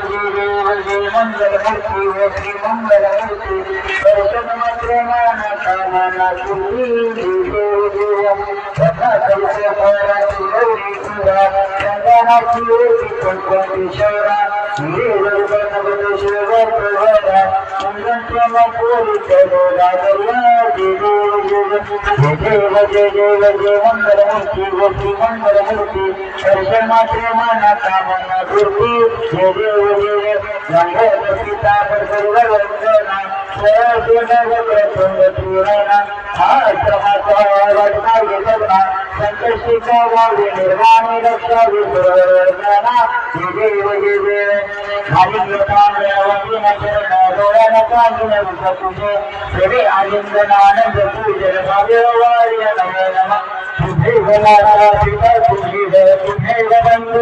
जय मंगलमूर्ती व श्री मंगलमूर्ती दर्शन मात्र माना कामना पूर्वी देव देव कथा कल्प पराची गौरी तुरा संगणाची ओटी कोणकोणती शौरा देव गणपतीश्वर प्रभरा सुंदर पोरी चलो लागल्या जय देव जय देव जय मंगलमूर्ती व श्री मंगलमूर्ती दर्शन मात्र माना कामना पूर्वी जय देव देव गंगा सीता पर वंदना संकष्टी निर्वाणी रक्षा विना देव देव आलिंगनानंद पूजन तुम्हें बंधु